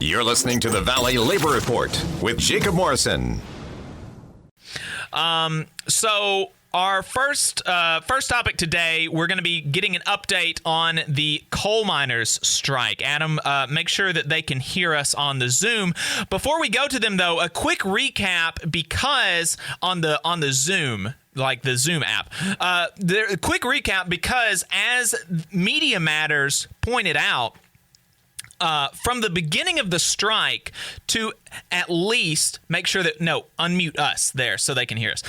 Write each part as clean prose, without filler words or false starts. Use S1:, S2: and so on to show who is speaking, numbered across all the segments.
S1: You're listening to the Valley Labor Report with Jacob Morrison.
S2: So our first topic today, we're going to be getting an update on the coal miners' strike. Adam, make sure that they can hear us on the Zoom. Before we go to them, though, a quick recap because on the Zoom, like the Zoom app, a quick recap because as Media Matters pointed out, from the beginning of the strike to at least make sure that, unmute us there so they can hear us.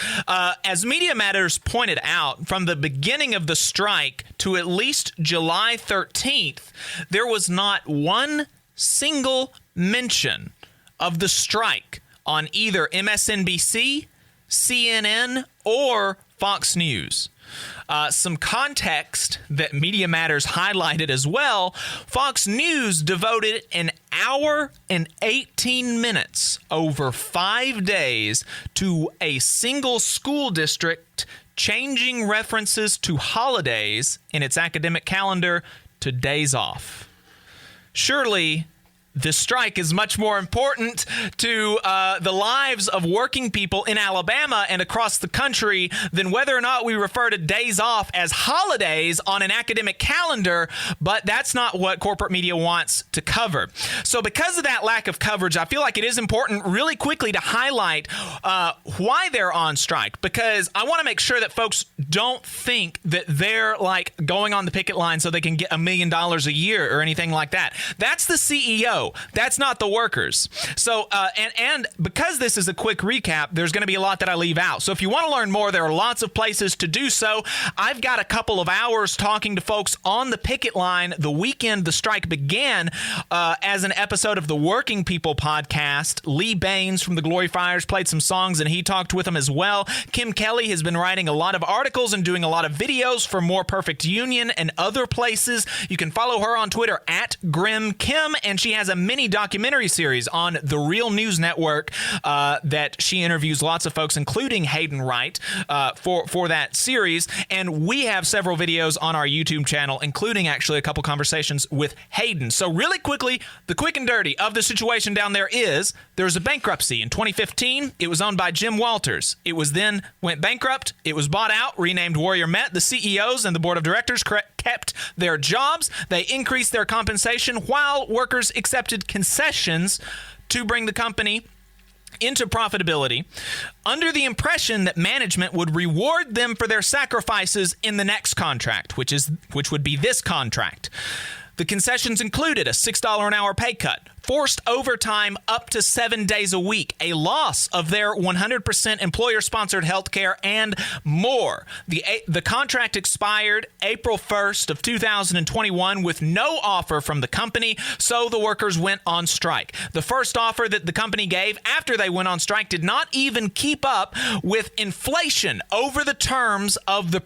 S2: As Media Matters pointed out, from the beginning of the strike to at least July 13th, there was not one single mention of the strike on either MSNBC, CNN, or Fox News. Some context that Media Matters highlighted as well. Fox News devoted an hour and 18 minutes over 5 days to a single school district changing references to holidays in its academic calendar to days off. Surely, the strike is much more important to the lives of working people in Alabama and across the country than whether or not we refer to days off as holidays on an academic calendar, but that's not what corporate media wants to cover. So because of that lack of coverage, I feel like it is important really quickly to highlight why they're on strike, because I want to make sure that folks don't think that they're like going on the picket line so they can get $1 million a year or anything like that. That's the CEO. That's not the workers. So, and because this is a quick recap, there's going to be a lot that I leave out. So if you want to learn more, there are lots of places to do so. I've got a couple of hours talking to folks on the picket line the weekend the strike began as an episode of the Working People podcast. Lee Baines from the Glory Fires played some songs, and he talked with them as well. Kim Kelly has been writing a lot of articles and doing a lot of videos for More Perfect Union and other places. You can follow her on Twitter at GrimKim, and she has a mini documentary series on the Real News Network that she interviews lots of folks, including Hayden Wright, for that series. And we have several videos on our YouTube channel, including actually a couple conversations with Hayden. So really quickly, the quick and dirty of the situation down there is there's a bankruptcy. In 2015, it was owned by Jim Walters. It was then went bankrupt. It was bought out, renamed Warrior Met. The CEOs and the board of directors kept their jobs. They increased their compensation while workers accepted concessions to bring the company into profitability under the impression that management would reward them for their sacrifices in the next contract, which would be this contract. The concessions included a $6 an hour pay cut, forced overtime up to 7 days a week, a loss of their 100% employer-sponsored health care, and more. The contract expired April 1st of 2021 with no offer from the company, so the workers went on strike. The first offer that the company gave after they went on strike did not even keep up with inflation over the terms of the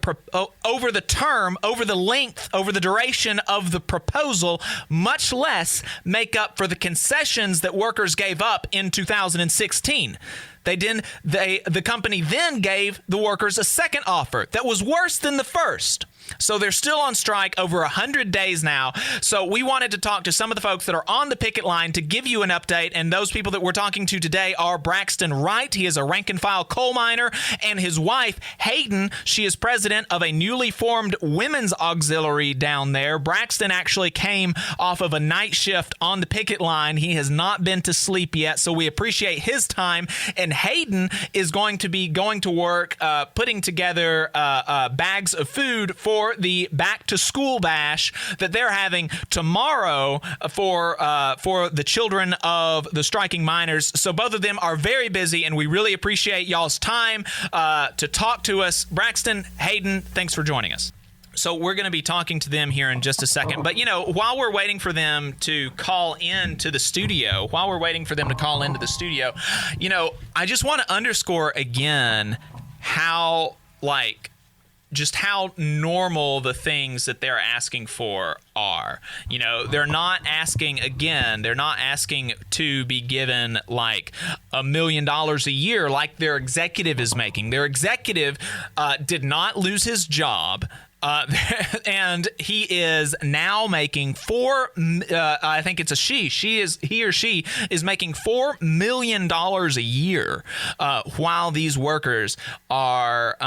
S2: duration of the proposal, much less make up for the concessions that workers gave up in 2016. The company then gave the workers a second offer that was worse than the first. So they're still on strike over 100 days now. So we wanted to talk to some of the folks that are on the picket line to give you an update. And those people that we're talking to today are Braxton Wright. He is a rank and file coal miner, and his wife, Hayden. She is president of a newly formed women's auxiliary down there. Braxton actually came off of a night shift on the picket line. He has not been to sleep yet, so we appreciate his time. And Hayden is going to be going to work putting together bags of food for the back to school bash that they're having tomorrow for the children of the striking miners. So both of them are very busy, and we really appreciate y'all's time to talk to us. Braxton, Hayden, thanks for joining us. So we're going to be talking to them here in just a second. But, while we're waiting for them to call into the studio, I just want to underscore again how normal the things that they're asking for are. They're not asking to be given like $1 million a year like their executive is making. Their executive did not lose his job. And he is now making I think it's a she. He or she is making $4 million a year while these workers are.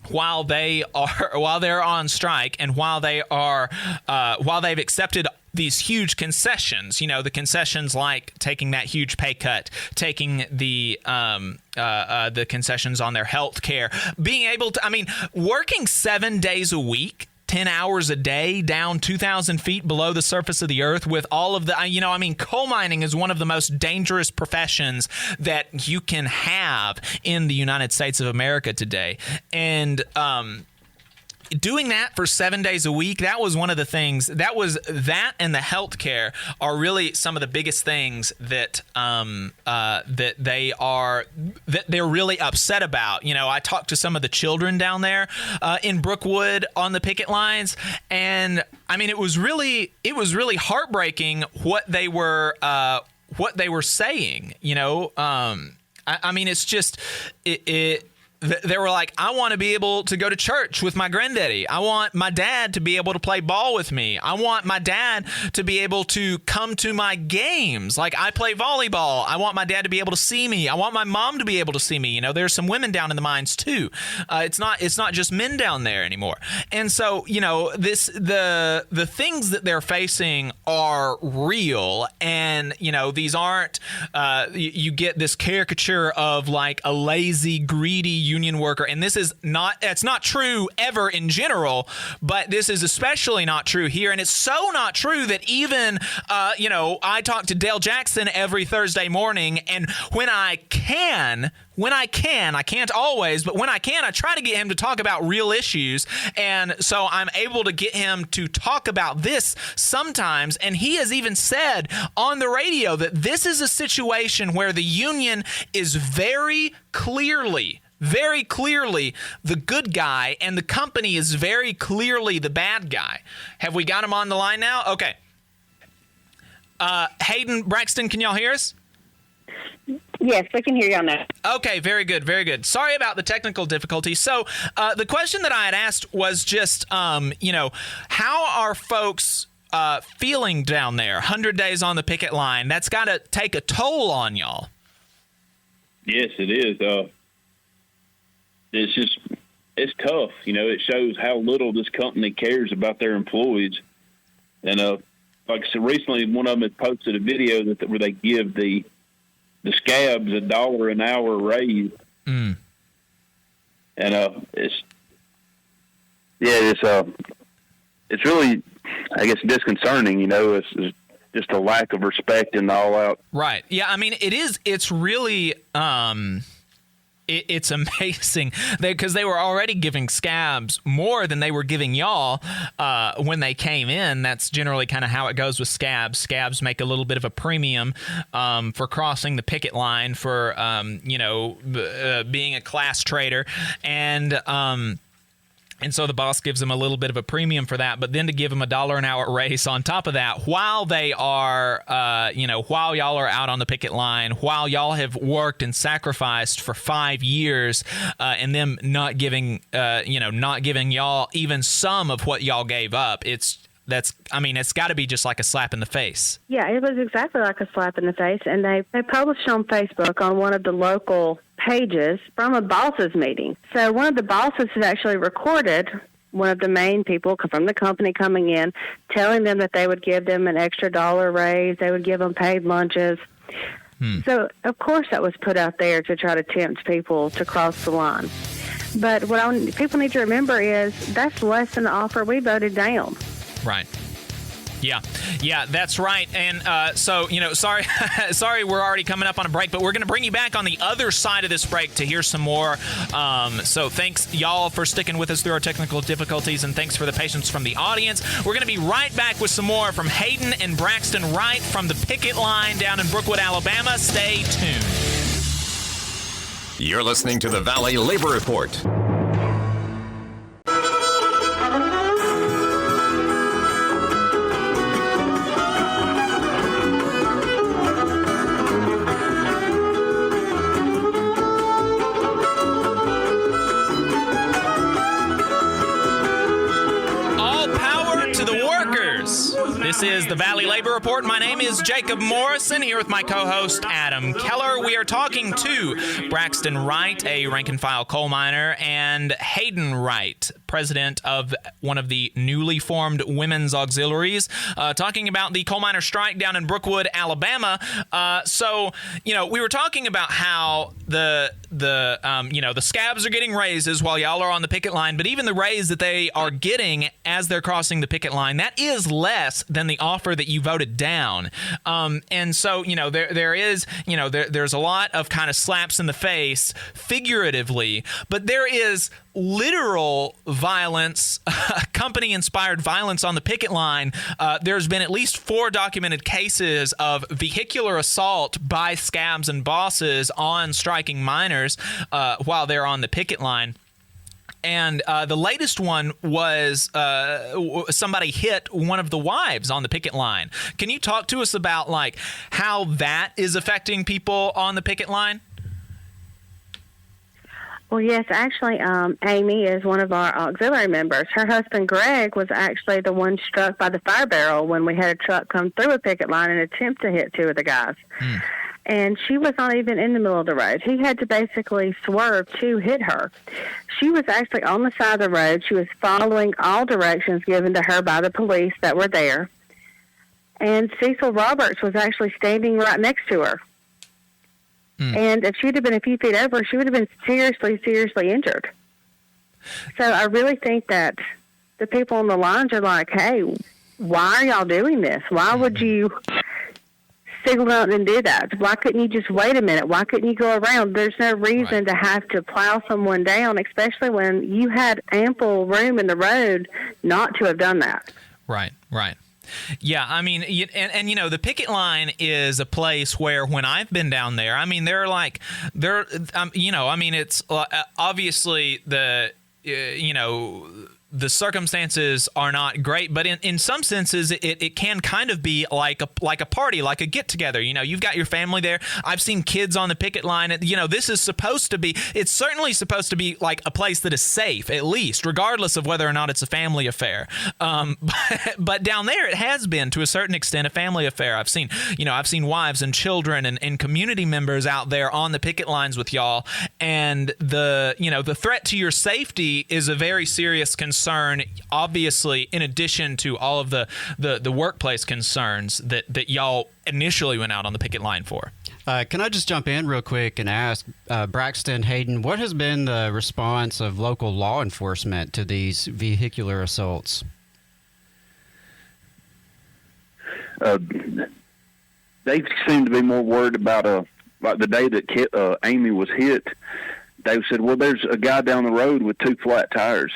S2: While they're on strike, and while they've accepted these huge concessions, the concessions like taking that huge pay cut, taking the concessions on their health care, being able to, working 7 days a week, 10 hours a day, down 2,000 feet below the surface of the earth with all of the, coal mining is one of the most dangerous professions that you can have in the United States of America today. And, doing that for 7 days a week, that was one of the things that and the health care are really some of the biggest things that they're really upset about. I talked to some of the children down there in Brookwood on the picket lines, and it was really heartbreaking what they were saying. It's just it they were like, I want to be able to go to church with my granddaddy. I want my dad to be able to play ball with me. I want my dad to be able to come to my games. Like, I play volleyball. I want my dad to be able to see me. I want my mom to be able to see me. There's some women down in the mines too. It's not just men down there anymore. And so, the things that they're facing are real. And, these aren't, you get this caricature of like a lazy, greedy union worker, and it's not true ever in general, but this is especially not true here. And it's so not true that even I talk to Dale Jackson every Thursday morning, and when I can, I can't always, but when I can, I try to get him to talk about real issues. And so I'm able to get him to talk about this sometimes. And he has even said on the radio that this is a situation where the union is very clearly the good guy, and the company is very clearly the bad guy. Have we got him on the line now? Okay. Hayden, Braxton, can y'all hear us?
S3: Yes, we can hear you on that.
S2: Okay, very good, very good. Sorry about the technical difficulties. So the question that I had asked was just, how are folks feeling down there? 100 days on the picket line. That's got to take a toll on y'all.
S4: Yes, it is. It's tough. It shows how little this company cares about their employees. And like I said, recently one of them had posted a video where they give the scabs $1 an hour raise. Mm. And it's really, I guess, disconcerting. It's just a lack of respect and all out.
S2: Right. Yeah. It is. It's really. It's amazing because they were already giving scabs more than they were giving y'all when they came in. That's generally kind of how it goes with scabs. Scabs make a little bit of a premium for crossing the picket line, for being a class traitor, and so the boss gives them a little bit of a premium for that, but then to give them $1 an hour raise on top of that, while they are, while y'all are out on the picket line, while y'all have worked and sacrificed for 5 years, and them not giving y'all even some of what y'all gave up, it's got to be just like a slap in the face.
S3: Yeah, it was exactly like a slap in the face, and they published on Facebook on one of the local pages from a bosses meeting. So one of the bosses had actually recorded one of the main people from the company coming in, telling them that they would give them an extra $1 raise, they would give them paid lunches. So, of course, that was put out there to try to tempt people to cross the line. But what people need to remember is that's less than the offer we voted down.
S2: Right. Yeah, that's right. And sorry, we're already coming up on a break, but we're going to bring you back on the other side of this break to hear some more. So thanks, y'all, for sticking with us through our technical difficulties, and thanks for the patience from the audience. We're going to be right back with some more from Hayden and Braxton Wright from the picket line down in Brookwood, Alabama. Stay tuned.
S1: You're listening to the Valley Labor Report.
S2: This is the Valley Labor Report. My name is Jacob Morrison, here with my co-host Adam Keller. We are talking to Braxton Wright, a rank-and-file coal miner, and Hayden Wright, president of one of the newly formed women's auxiliaries, talking about the coal miner strike down in Brookwood, Alabama. We were talking about how the scabs are getting raises while y'all are on the picket line, but even the raise that they are getting as they're crossing the picket line, that is less than the offer that you voted down. There's a lot of kind of slaps in the face figuratively, but there is literal violence, company-inspired violence on the picket line. There's been at least 4 documented cases of vehicular assault by scabs and bosses on striking miners while they're on the picket line. And the latest one was somebody hit one of the wives on the picket line. Can you talk to us about how that is affecting people on the picket line?
S3: Well, yes, actually, Amy is one of our auxiliary members. Her husband, Greg, was actually the one struck by the fire barrel when we had a truck come through a picket line and attempt to hit 2 of the guys. And she was not even in the middle of the road. He had to basically swerve to hit her. She was actually on the side of the road. She was following all directions given to her by the police that were there. And Cecil Roberts was actually standing right next to her. And if she'd have been a few feet over, she would have been seriously, seriously injured. So I really think that the people on the lines are like, hey, why are y'all doing this? Why would you signal out and do that? Why couldn't you just wait a minute? Why couldn't you go around? There's no reason to have to plow someone down, especially when you had ample room in the road not to have done that. Right.
S2: Yeah, I mean, the picket line is a place where when I've been down there, I mean, it's obviously the circumstances are not great, but in some senses, it can kind of be like a party, like a get-together. You've got your family there. I've seen kids on the picket line. This is supposed to be, it's certainly supposed to be like a place that is safe, at least, regardless of whether or not it's a family affair. But down there, it has been, to a certain extent, a family affair. I've seen wives and children and community members out there on the picket lines with y'all, and the threat to your safety is a very serious concern, obviously, in addition to all of the workplace concerns that y'all initially went out on the picket line for.
S5: Can I just jump in real quick and ask Braxton, Hayden, what has been the response of local law enforcement to these vehicular assaults?
S4: They seem to be more worried about like the day that Amy was hit. They said, well, there's a guy down the road with 2 flat tires.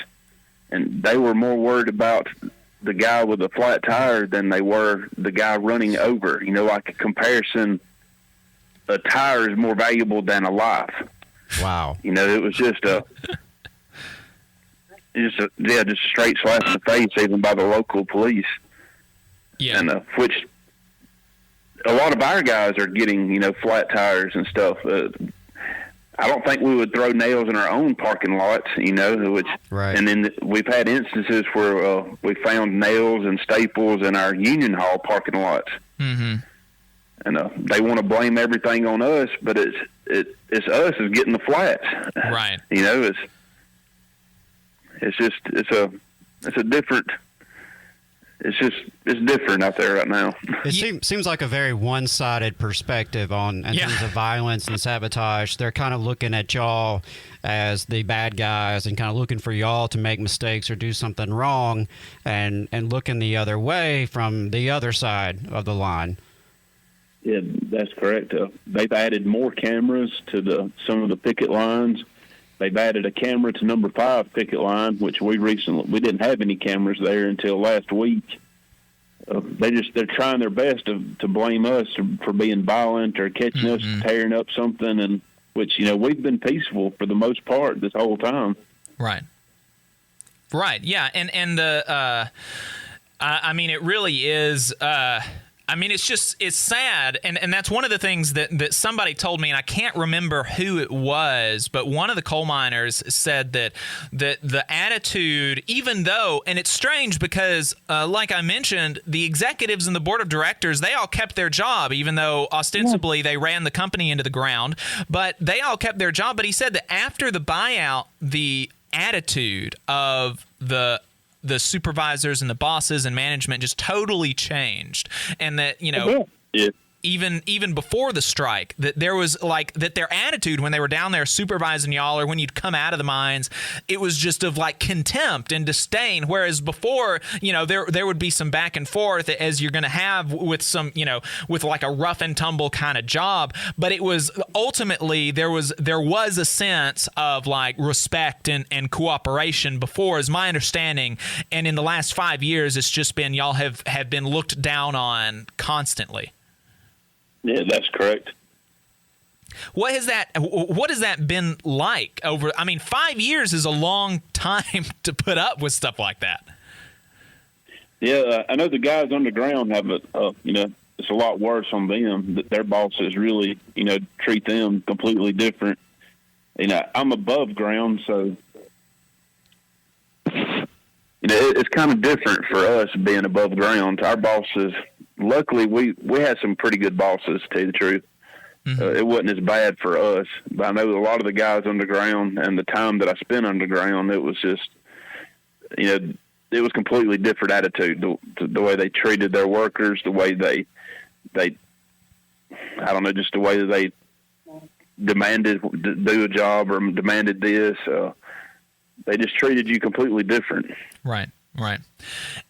S4: And they were more worried about the guy with a flat tire than they were the guy running over. Like a comparison, a tire is more valuable than a life. Wow. It was just a straight slap in the face, even by the local police. Yeah. And which a lot of our guys are getting, flat tires and stuff. I don't think we would throw nails in our own parking lots, right. And then we've had instances where we found nails and staples in our Union Hall parking lots. Mm-hmm. And they want to blame everything on us, but it's us is getting the flats.
S2: Right.
S4: It's different out there right now.
S5: It seems like a very one-sided perspective in terms of violence and sabotage. They're kind of looking at y'all as the bad guys and kind of looking for y'all to make mistakes or do something wrong, and looking the other way from the other side of the line.
S4: Yeah, that's correct. They've added more cameras to some of the picket lines. They've added a camera to number 5 picket line, which we didn't have any cameras there until last week. They're trying their best to blame us for being violent or catching us tearing up something, and which we've been peaceful for the most part this whole time.
S2: Right. Yeah, and the I mean, it really is. I mean, it's sad. And that's one of the things that somebody told me, and I can't remember who it was, but one of the coal miners said that the attitude, even though, and it's strange because, like I mentioned, the executives and the board of directors, they all kept their job, even though ostensibly they ran the company into the ground, but they all kept their job. But he said that after the buyout, the attitude of the supervisors and the bosses and management just totally changed, and that even before the strike, that there was like that their attitude when they were down there supervising y'all, or when you'd come out of the mines, it was just of like contempt and disdain. Whereas before, there would be some back and forth, as you're going to have with some, with like a rough and tumble kind of job. But it was ultimately there was a sense of like respect and cooperation before, is my understanding. And in the last 5 years, it's just been y'all have been looked down on constantly.
S4: Yeah, that's correct.
S2: What has that been like over? I mean, 5 years is a long time to put up with stuff like that.
S4: Yeah, I know the guys underground have it's a lot worse on them. That their bosses really, treat them completely different. I'm above ground, so it's kind of different for us being above ground. Our bosses. Luckily, we had some pretty good bosses, to tell you the truth. Mm-hmm. It wasn't as bad for us. But I know a lot of the guys underground, and the time that I spent underground, it was just, it was completely different attitude. The way they treated their workers, the way they I don't know, just the way that they demanded to do a job or demanded this. They just treated you completely different.
S2: Right. Right.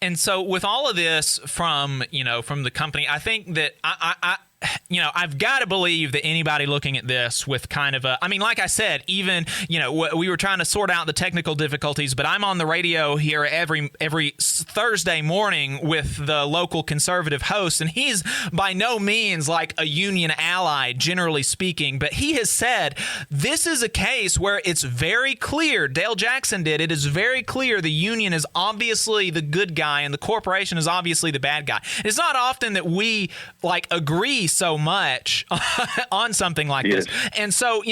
S2: And so with all of this from the company, I think that I've got to believe that anybody looking at this with kind of like I said, even, we were trying to sort out the technical difficulties, but I'm on the radio here every Thursday morning with the local conservative host, and he's by no means like a union ally, generally speaking, but he has said this is a case where it's very clear, Dale Jackson did, it is very clear the union is obviously the good guy and the corporation is obviously the bad guy. It's not often that we agree so much on something like this. And so,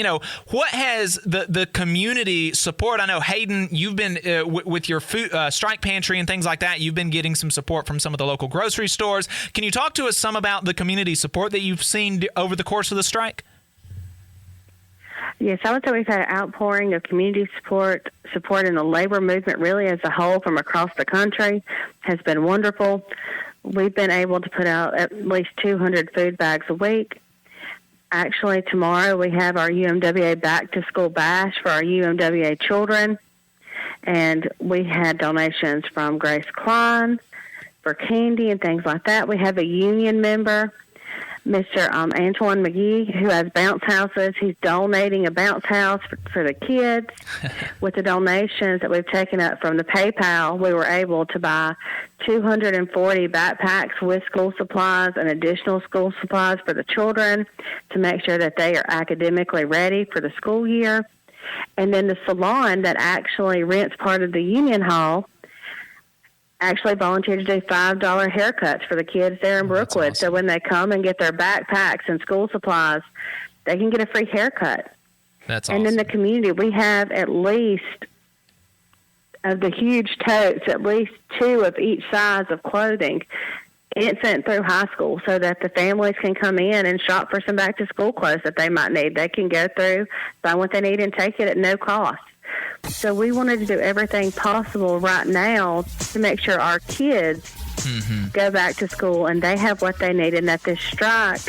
S2: what has the community support? I know, Hayden, you've been with your food strike pantry and things like that, you've been getting some support from some of the local grocery stores. Can you talk to us some about the community support that you've seen over the course of the strike?
S3: Yes, I would say we've had an outpouring of community support in the labor movement really as a whole from across the country has been wonderful. We've been able to put out at least 200 food bags a week. Actually, tomorrow we have our UMWA back-to-school bash for our UMWA children, and we had donations from Grace Klein for candy and things like that. We have a union member, Mr. Antoine McGee, who has bounce houses. He's donating a bounce house for the kids. With the donations that we've taken up from the PayPal, we were able to buy 240 backpacks with school supplies and additional school supplies for the children to make sure that they are academically ready for the school year. And then the salon that actually rents part of the union hall actually volunteered to do $5 haircuts for the kids there in Brookwood. Awesome. So when they come and get their backpacks and school supplies, they can get a free haircut.
S2: That's awesome.
S3: And in the community, we have at least, of the huge totes, at least 2 of each size of clothing infant through high school so that the families can come in and shop for some back-to-school clothes that they might need. They can go through, find what they need, and take it at no cost. So we wanted to do everything possible right now to make sure our kids go back to school and they have what they need, and that this strike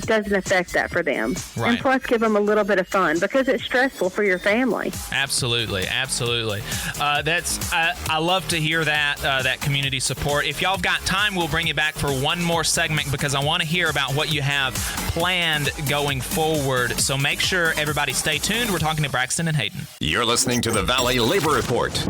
S3: doesn't affect that for them. Right. And plus give them a little bit of fun because it's stressful for your family.
S2: Absolutely. I love to hear that community support. If y'all have got time, we'll bring you back for one more segment because I want to hear about what you have planned going forward. So make sure everybody stay tuned. We're talking to Braxton and Hayden.
S1: You're listening to the Valley Labor Report.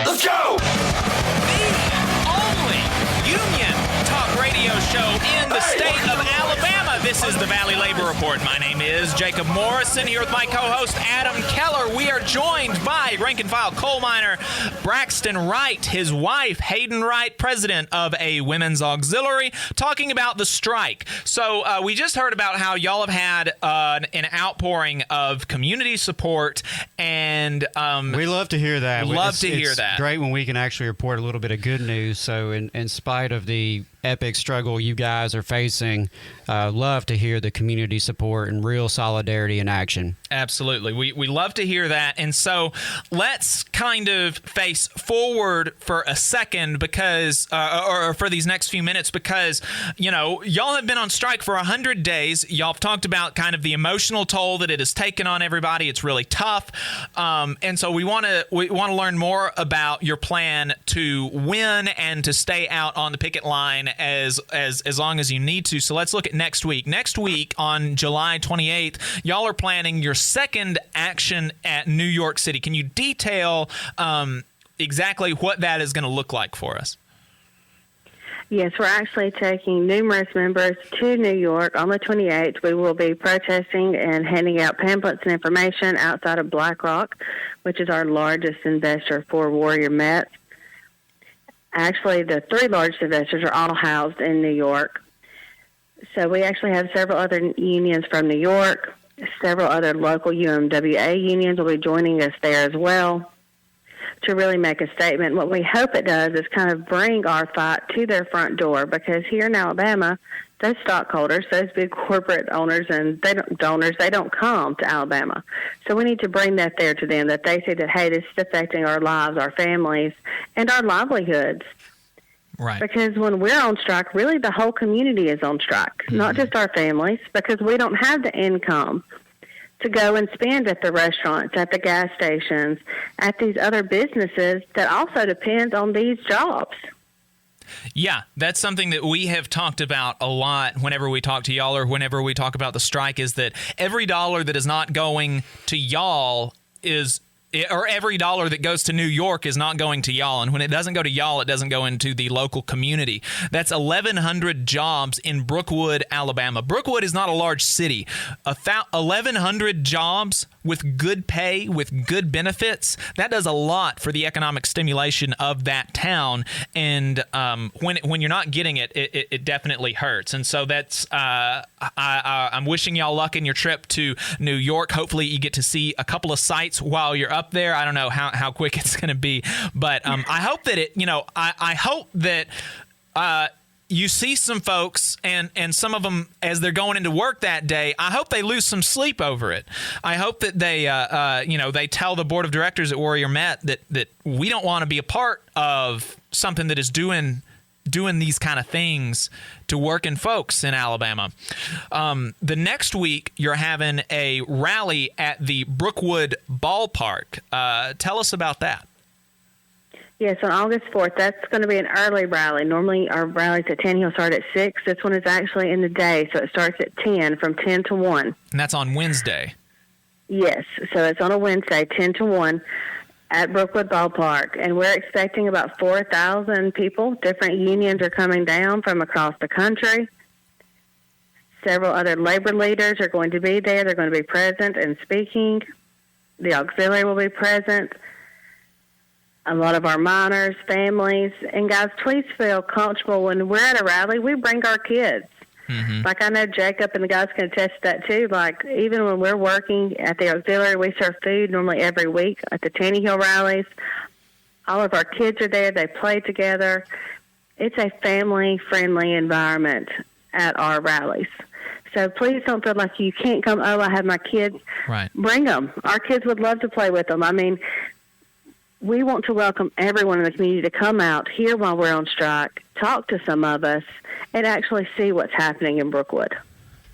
S2: Let's go! show in the state of Alabama. This is the Valley Labor Report. My name is Jacob Morrison, here with my co-host Adam Keller. We are joined by rank-and-file coal miner Braxton Wright, his wife Hayden Wright, president of a women's auxiliary, talking about the strike. So we just heard about how y'all have had an outpouring of community support, and
S5: we love to hear that.
S2: It's
S5: great when we can actually report a little bit of good news. So in spite of the epic struggle you guys are facing, love to hear the community support and real solidarity in action.
S2: Absolutely. We love to hear that. And so let's kind of face forward for a second because, or for these next few minutes, because, you know, y'all have been on strike for 100 days. Y'all have talked about kind of the emotional toll that it has taken on everybody. It's really tough. And so we want to learn more about your plan to win and to stay out on the picket line as long as you need to. So let's look at next week. Next week on July 28th, y'all are planning your second action at New York City. Can you detail exactly what that is going to look like for us?
S3: Yes, we're actually taking numerous members to New York on the 28th. We will be protesting and handing out pamphlets and information outside of BlackRock, which is our largest investor for Warrior Met. Actually, the three largest investors are all housed in New York. So we actually have several other unions from New York. Several other local UMWA unions will be joining us there as well to really make a statement. What we hope it does is kind of bring our fight to their front door, because here in Alabama, those stockholders, those big corporate owners and they don't come to Alabama. So we need to bring that there to them, that they see that, hey, this is affecting our lives, our families, and our livelihoods.
S2: Right.
S3: Because when we're on strike, really the whole community is on strike, not just our families, because we don't have the income to go and spend at the restaurants, at the gas stations, at these other businesses that also depend on these jobs.
S2: Yeah, that's something that we have talked about a lot whenever we talk to y'all or whenever we talk about the strike, is that every dollar that is not going to y'all or every dollar that goes to New York is not going to y'all. And when it doesn't go to y'all, it doesn't go into the local community. That's 1,100 jobs in Brookwood, Alabama. Brookwood is not a large city. 1,100 jobs with good pay, with good benefits, that does a lot for the economic stimulation of that town. And when you're not getting it, it definitely hurts. And so that's I'm wishing y'all luck in your trip to New York. Hopefully you get to see a couple of sites while you're up there. I don't know how quick it's going to be, but I hope that I hope that you see some folks and some of them as they're going into work that day. I hope they lose some sleep over it. I hope that they they tell the board of directors at Warrior Met that we don't want to be a part of something that is doing these kind of things to working folks in Alabama. The next week, you're having a rally at the Brookwood Ballpark. Tell us about that.
S3: Yes, on August 4th, that's going to be an early rally. Normally, our rallies at 10, he'll start at 6. This one is actually in the day, so it starts at 10, from 10 to 1.
S2: And that's on Wednesday.
S3: Yes, so it's on a Wednesday, 10 to 1. At Brookwood Ballpark, and we're expecting about 4,000 people. Different unions are coming down from across the country. Several other labor leaders are going to be there. They're going to be present and speaking. The auxiliary will be present. A lot of our miners, families, and guys, please feel comfortable when we're at a rally. We bring our kids. Mm-hmm. Like I know Jacob and the guys can attest to that too. Like even when we're working at the auxiliary, we serve food normally every week at the Tanny Hill rallies. All of our kids are there. They play together. It's a family-friendly environment at our rallies. So please don't feel like you can't come, oh, I have my kids.
S2: Right.
S3: Bring them. Our kids would love to play with them. I mean, we want to welcome everyone in the community to come out here while we're on strike, talk to some of us, and actually see what's happening in Brookwood.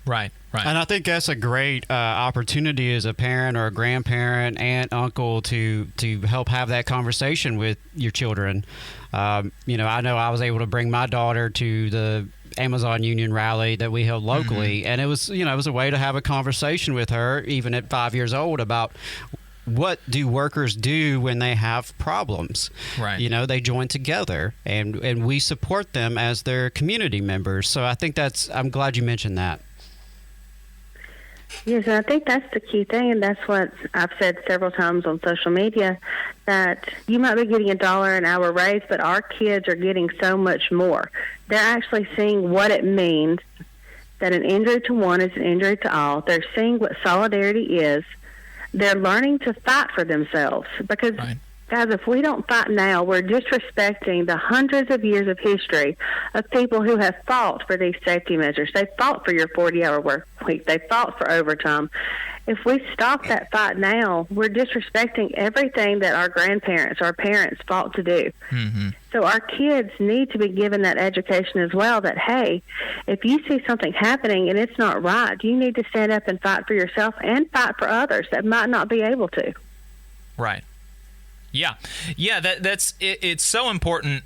S2: Right.
S5: And I think that's a great opportunity as a parent or a grandparent, aunt, uncle, to help have that conversation with your children. I know I was able to bring my daughter to the Amazon Union rally that we held locally, and it was a way to have a conversation with her, even at 5 years old, about what do workers do when they have problems?
S2: Right.
S5: You know, they join together, and we support them as their community members. So I think I'm glad you mentioned that.
S3: Yes, and I think that's the key thing, and that's what I've said several times on social media, that you might be getting $1 an hour raise, but our kids are getting so much more. They're actually seeing what it means that an injury to one is an injury to all. They're seeing what solidarity is. They're learning to fight for themselves because, guys, if we don't fight now, we're disrespecting the hundreds of years of history of people who have fought for these safety measures. They fought for your 40-hour work week. They fought for overtime. If we stop that fight now, we're disrespecting everything that our grandparents, our parents fought to do.
S2: Mm-hmm.
S3: So our kids need to be given that education as well, that, hey, if you see something happening and it's not right, you need to stand up and fight for yourself and fight for others that might not be able to.
S2: Right. Yeah. That's it. It's so important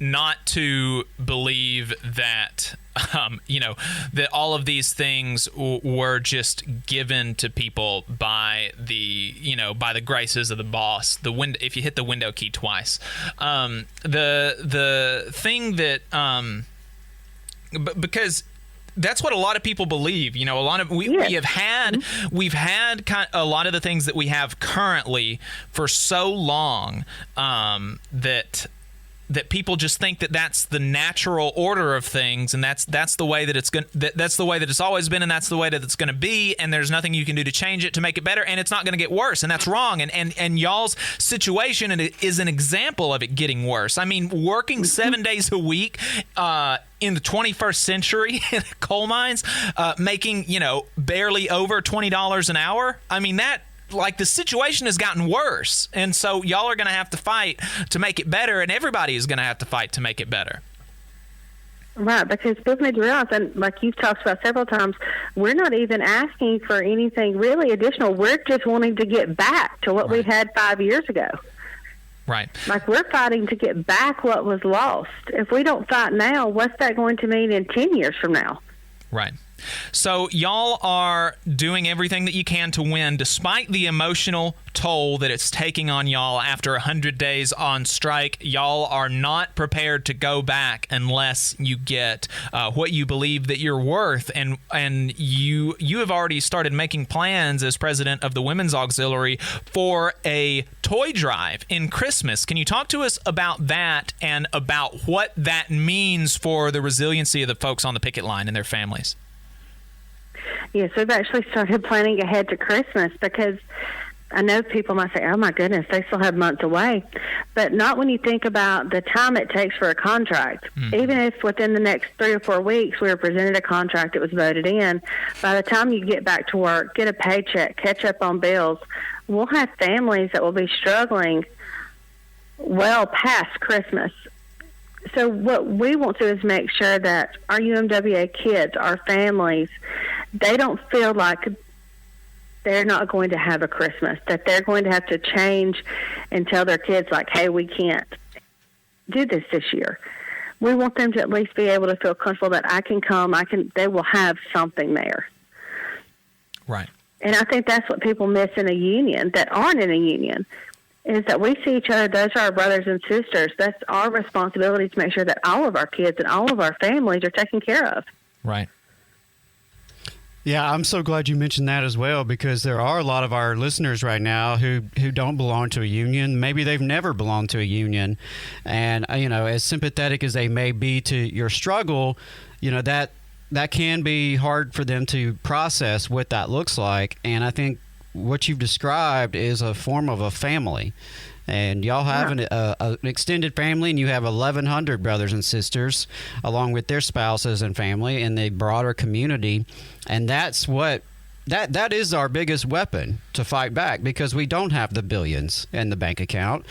S2: not to believe that, that all of these things were just given to people by the graces of the boss. If you hit the window key twice, the thing that, because that's what a lot of people believe. You know, we've had a lot of the things that we have currently for so long that people just think that that's the natural order of things, and that's the way that that's the way that it's always been, and that's the way that it's going to be, and there's nothing you can do to change it to make it better, and it's not going to get worse, and that's wrong. And y'all's situation is an example of it getting worse. I mean, working 7 days a week in the 21st century in coal mines, making barely over $20 an hour. I mean, the situation has gotten worse, and so y'all are going to have to fight to make it better, and everybody is going to have to fight to make it better.
S3: Right, because people need to realize, and like you've talked about several times, we're not even asking for anything really additional. We're just wanting to get back to what we had 5 years ago.
S2: Right.
S3: Like, we're fighting to get back what was lost. If we don't fight now, what's that going to mean in 10 years from now?
S2: Right. So y'all are doing everything that you can to win, despite the emotional toll that it's taking on y'all after 100 days on strike. Y'all are not prepared to go back unless you get what you believe that you're worth. And you have already started making plans as president of the Women's Auxiliary for a toy drive in Christmas. Can you talk to us about that and about what that means for the resiliency of the folks on the picket line and their families?
S3: Yes, we've actually started planning ahead to Christmas, because I know people might say, oh my goodness, they still have months away. But not when you think about the time it takes for a contract. Mm-hmm. Even if within the next 3 or 4 weeks we were presented a contract that was voted in, by the time you get back to work, get a paycheck, catch up on bills, we'll have families that will be struggling well past Christmas. So what we want to do is make sure that our UMWA kids, our families, they don't feel like they're not going to have a Christmas, that they're going to have to change and tell their kids, like, hey, we can't do this year. We want them to at least be able to feel comfortable that I can come, they will have something there.
S2: Right.
S3: And I think that's what people miss in a union that aren't in a union, is that we see each other. Those are our brothers and sisters. That's our responsibility to make sure that all of our kids and all of our families are taken care of.
S2: Right.
S5: Yeah, I'm so glad you mentioned that as well, because there are a lot of our listeners right now who don't belong to a union. Maybe they've never belonged to a union. And, as sympathetic as they may be to your struggle, that can be hard for them to process what that looks like. And I think what you've described is a form of a family. And y'all have an extended family, and you have 1,100 brothers and sisters, along with their spouses and family in the broader community. And that's what that is our biggest weapon to fight back, because we don't have the billions in the bank account.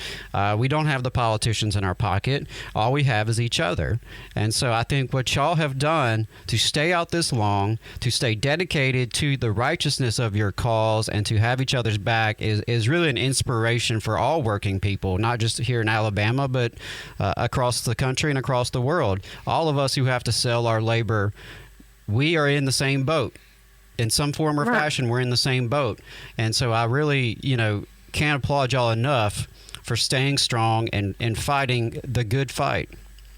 S5: We don't have the politicians in our pocket. All we have is each other. And so I think what y'all have done to stay out this long, to stay dedicated to the righteousness of your cause, and to have each other's back is really an inspiration for all working people, not just here in Alabama, but across the country and across the world. All of us who have to sell our labor, we are in the same boat. In some form or fashion, we're in the same boat. And so I really, can't applaud y'all enough for staying strong and fighting the good fight.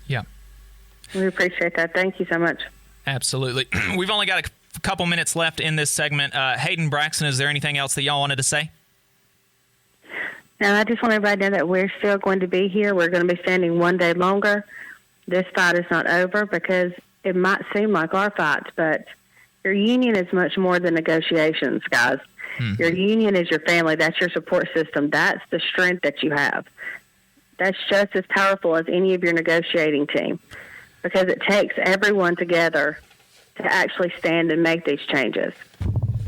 S2: Yeah.
S3: We appreciate that. Thank you so much.
S2: Absolutely. We've only got a couple minutes left in this segment. Hayden, Braxton, is there anything else that y'all wanted to say?
S3: No, I just want everybody to know that we're still going to be here. We're going to be standing one day longer. This fight is not over, because it might seem like our fights, but your union is much more than negotiations, guys. Mm-hmm. Your union is your family. That's your support system. That's the strength that you have. That's just as powerful as any of your negotiating team, because it takes everyone together to actually stand and make these changes.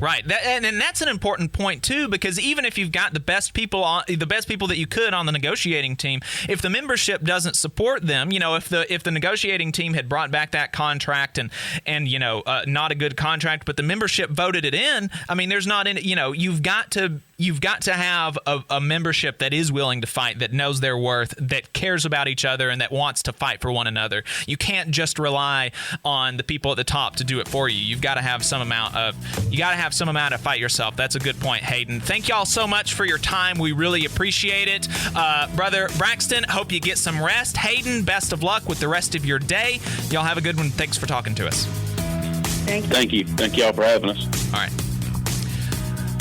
S2: Right, and that's an important point too, because even if you've got the best people that you could on the negotiating team, if the membership doesn't support them, if the negotiating team had brought back that contract and not a good contract, but the membership voted it in, I mean, there's not any, you've got to have a membership that is willing to fight, that knows their worth, that cares about each other, and that wants to fight for one another. You can't just rely on the people at the top to do it for you. You've got to have some amount of fight yourself. That's a good point, Hayden. Thank y'all so much for your time. We really appreciate it. Brother Braxton, hope you get some rest. Hayden, best of luck with the rest of your day. Y'all have a good one. Thanks for talking to us.
S3: Thank you.
S4: Thank y'all for having us.
S2: All right.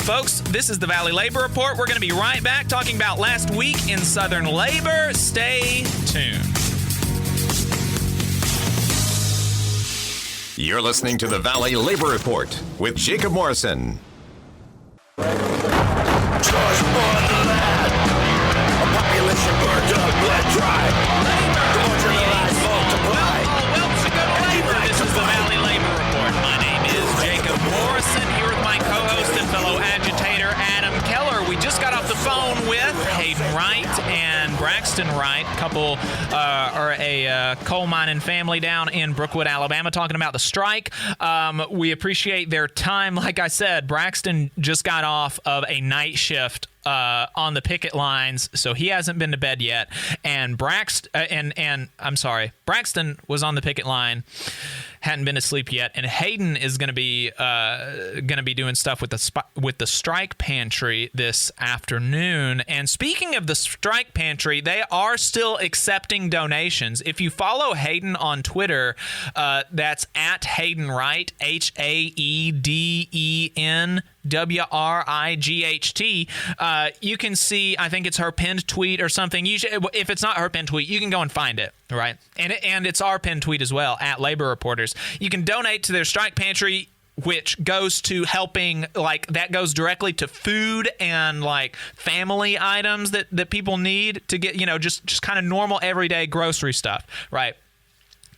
S2: Folks, this is the Valley Labor Report. We're going to be right back talking about last week in Southern labor. Stay tuned.
S1: You're listening to the Valley Labor Report with Jacob Morrison.
S6: Charge for the land. A population burned up, blood dry. Marginalized, multiply.
S2: Welcome to Good Labor. This is the Valley Labor Report. My name is Jacob Morrison, here with my co-host and fellow agitator, Adam Keller. We just got off the phone with Hayden Wright and Braxton Wright, a coal mining family down in Brookwood, Alabama, talking about the strike. We appreciate their time. Like I said, Braxton just got off of a night shift on the picket lines, so he hasn't been to bed yet. And Braxton was on the picket line, hadn't been to sleep yet. And Hayden is going to be doing stuff with the strike pantry this afternoon. And speaking of the strike pantry, they are still accepting donations. If you follow Hayden on Twitter, that's at Hayden Wright, HAEDEN WRIGHT. You can see, I think it's her pinned tweet or something. If it's not her pinned tweet, you can go and find it, right? And it's our pinned tweet as well, at Labor Reporters. You can donate to their strike pantry, which goes to helping, that goes directly to food and family items that people need to get, just kind of normal everyday grocery stuff, right?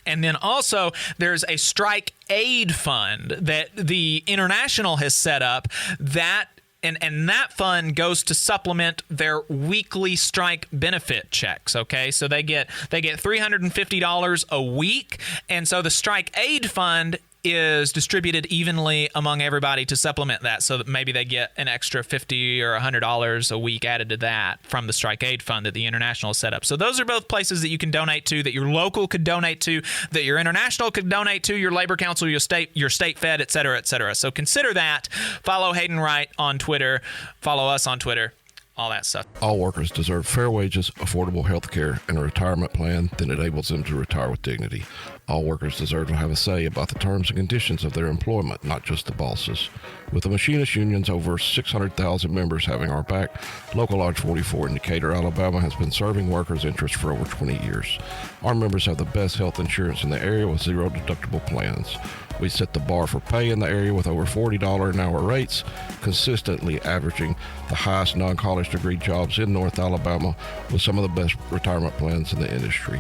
S2: And then also there's a strike aid fund that the International has set up that that fund goes to supplement their weekly strike benefit checks, okay? So they get $350 a week, and so the strike aid fund is distributed evenly among everybody to supplement that, so that maybe they get an extra $50 or $100 a week added to that from the strike aid fund that the International has set up. So those are both places that you can donate to, that your local could donate to, that your International could donate to, your Labor Council, your state fed, et cetera, et cetera. So consider that. Follow Hayden Wright on Twitter. Follow us on Twitter. All that stuff.
S7: All workers deserve fair wages, affordable health care, and a retirement plan that enables them to retire with dignity. All workers deserve to have a say about the terms and conditions of their employment, not just the bosses. With the machinist unions over 600,000 members having our back, Local Lodge 44 in Decatur, Alabama has been serving workers' interests for over 20 years. Our members have the best health insurance in the area with zero deductible plans. We set the bar for pay in the area with over $40 an hour rates, consistently averaging the highest non-college degree jobs in North Alabama with some of the best retirement plans in the industry.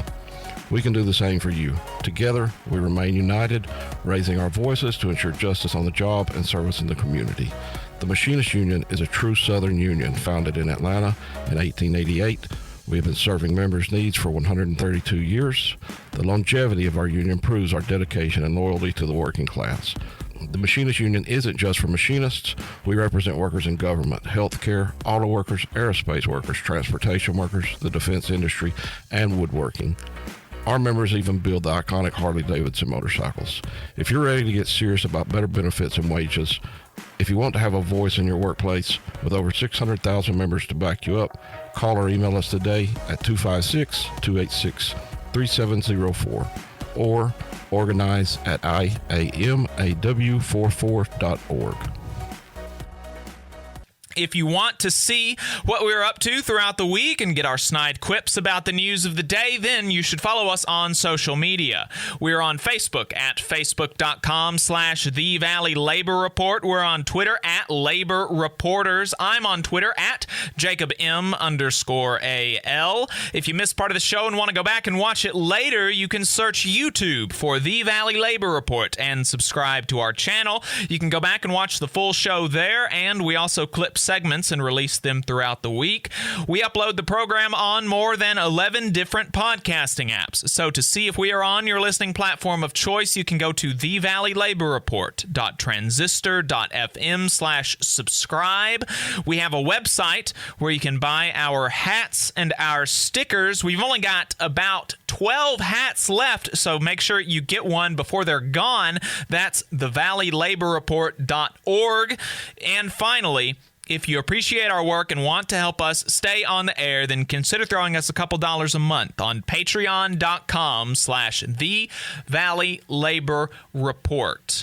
S7: We can do the same for you. Together, we remain united, raising our voices to ensure justice on the job and service in the community. The Machinist Union is a true Southern union founded in Atlanta in 1888. We have been serving members' needs for 132 years. The longevity of our union proves our dedication and loyalty to the working class. The Machinist Union isn't just for machinists. We represent workers in government, healthcare, auto workers, aerospace workers, transportation workers, the defense industry, and woodworking. Our members even build the iconic Harley-Davidson motorcycles. If you're ready to get serious about better benefits and wages, if you want to have a voice in your workplace with over 600,000 members to back you up, call or email us today at 256-286-3704 or organize at iamaw44.org.
S2: If you want to see what we're up to throughout the week and get our snide quips about the news of the day, then you should follow us on social media. We're on Facebook at facebook.com/The Valley Labor Report. We're on Twitter at Labor Reporters. I'm on Twitter at JacobM_AL. If you missed part of the show and want to go back and watch it later, you can search YouTube for The Valley Labor Report and subscribe to our channel. You can go back and watch the full show there, and we also clip segments and release them throughout the week. We upload the program on more than 11 different podcasting apps. So to see if we are on your listening platform of choice, you can go to thevalleylaborreport.transistor.fm/subscribe. We have a website where you can buy our hats and our stickers. We've only got about 12 hats left, so make sure you get one before they're gone. That's thevalleylaborreport.org. And finally, if you appreciate our work and want to help us stay on the air, then consider throwing us a couple dollars a month on patreon.com/The Valley Labor Report.